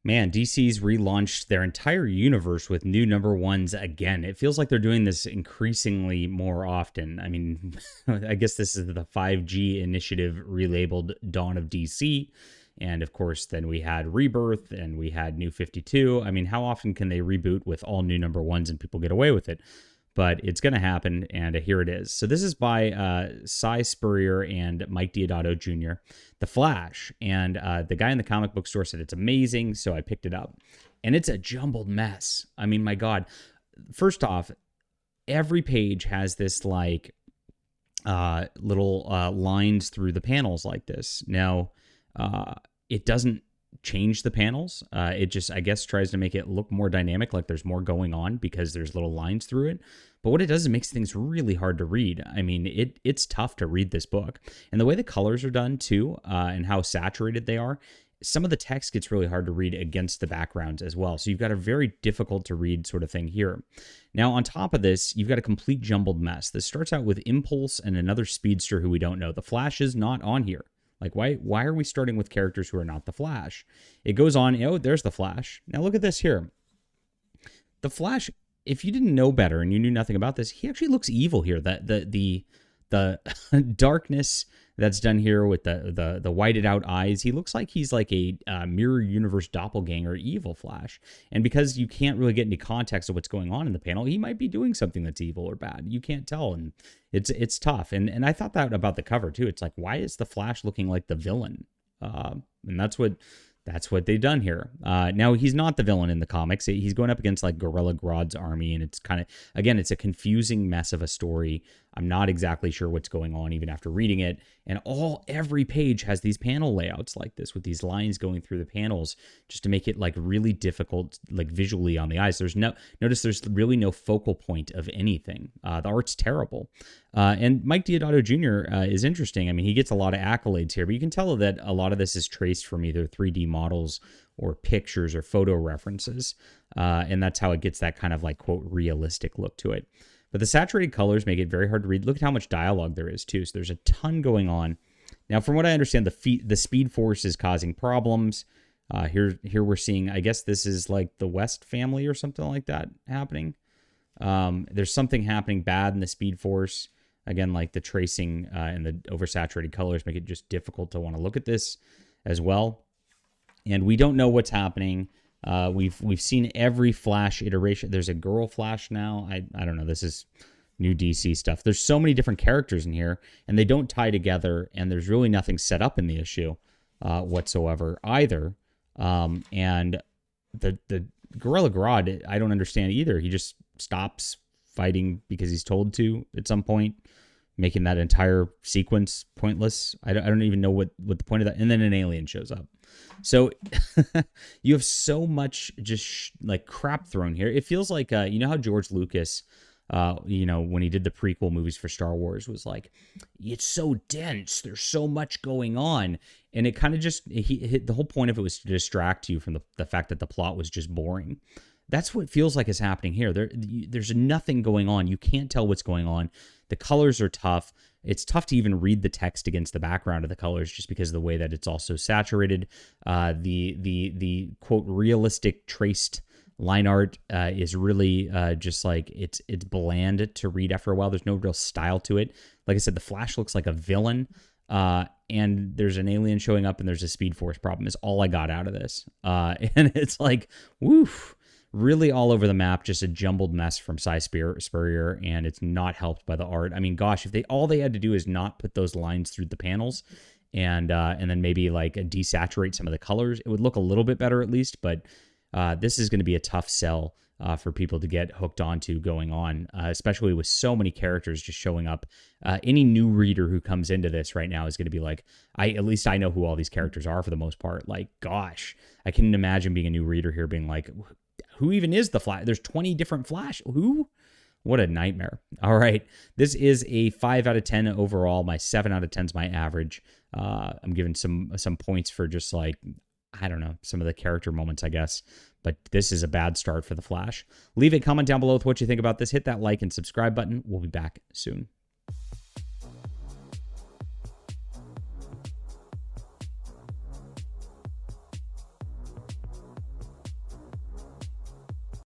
Man, DC's relaunched their entire universe with new number ones again. It feels like they're doing this increasingly more often. I mean, I guess this is the 5G initiative relabeled Dawn of DC. And of course, then we had Rebirth and we had New 52. I mean, how often can they reboot with all new number ones and people get away with it? But it's going to happen, and here it is. So this is by Cy Spurrier and Mike Deodato Jr., The Flash. And the guy in the comic book store said it's amazing, so I picked it up. And it's a jumbled mess. I mean, my God. First off, every page has this, like, little lines through the panels like this. Now, it doesn't change the panels. It just, I guess, tries to make it look more dynamic, like there's more going on because there's little lines through it. But what it does is it makes things really hard to read. I mean, it's tough to read this book. And the way the colors are done, too, and how saturated they are, some of the text gets really hard to read against the backgrounds as well. So you've got a very difficult to read sort of thing here. Now, on top of this, you've got a complete jumbled mess. This starts out with Impulse and another speedster who we don't know. The Flash is not on here. Like, why are we starting with characters who are not the Flash? It goes on, oh, there's the Flash. Now look at this here. The Flash, if you didn't know better and you knew nothing about this, he actually looks evil here. The darkness that's done here with the whited out eyes, he looks like he's like a mirror universe doppelganger evil Flash. And because you can't really get any context of what's going on in the panel, he might be doing something that's evil or bad. You can't tell, and it's tough. And I thought that about the cover too. It's like, why is the Flash looking like the villain? And that's what they've done here. Now, he's not the villain in the comics. He's going up against like Gorilla Grodd's army, and it's kind of, again, it's a confusing mess of a story. I'm not exactly sure what's going on even after reading it. And every page has these panel layouts like this with these lines going through the panels just to make it like really difficult, like visually on the eyes. Notice there's really no focal point of anything. The art's terrible. And Mike Deodato Jr. Is interesting. I mean, he gets a lot of accolades here, but you can tell that a lot of this is traced from either 3D models or pictures or photo references. And that's how it gets that kind of like, quote, realistic look to it. But the saturated colors make it very hard to read. Look at how much dialogue there is, too. So there's a ton going on. Now, from what I understand, the Speed Force is causing problems. Here we're seeing, I guess this is like the West family or something like that happening. There's something happening bad in the Speed Force. Again, like the tracing and the oversaturated colors make it just difficult to want to look at this as well. And we don't know what's happening. We've seen every Flash iteration. There's a girl Flash now. I don't know. This is new DC stuff. There's so many different characters in here, and they don't tie together, and there's really nothing set up in the issue whatsoever either. And the Gorilla Grodd, I don't understand either. He just stops fighting because he's told to at some point, making that entire sequence pointless. I don't even know what the point of that. And then an alien shows up. So you have so much just like crap thrown here. It feels like, you know how George Lucas, when he did the prequel movies for Star Wars was like, it's so dense. There's so much going on. And it kind of just, the whole point of it was to distract you from the fact that the plot was just boring. That's what it feels like is happening here. There's nothing going on. You can't tell what's going on. The colors are tough. It's tough to even read the text against the background of the colors just because of the way that it's also saturated. The quote realistic traced line art is really just like it's bland to read after a while. There's no real style to it. Like I said, the Flash looks like a villain. And there's an alien showing up and there's a Speed Force problem is all I got out of this. And it's like, woof. Really all over the map, just a jumbled mess from Cy Spurrier, and it's not helped by the art. I mean, gosh, if all they had to do is not put those lines through the panels, and then maybe like desaturate some of the colors, it would look a little bit better at least. But this is going to be a tough sell for people to get hooked onto going on, especially with so many characters just showing up. Any new reader who comes into this right now is going to be like, at least I know who all these characters are for the most part. Like, gosh, I can imagine being a new reader here being like, who even is the Flash? There's 20 different Flash. Who? What a nightmare. All right. This is a 5 out of 10 overall. My 7 out of 10 is my average. I'm giving some points for just like, I don't know, some of the character moments, I guess. But this is a bad start for the Flash. Leave a comment down below with what you think about this. Hit that like and subscribe button. We'll be back soon.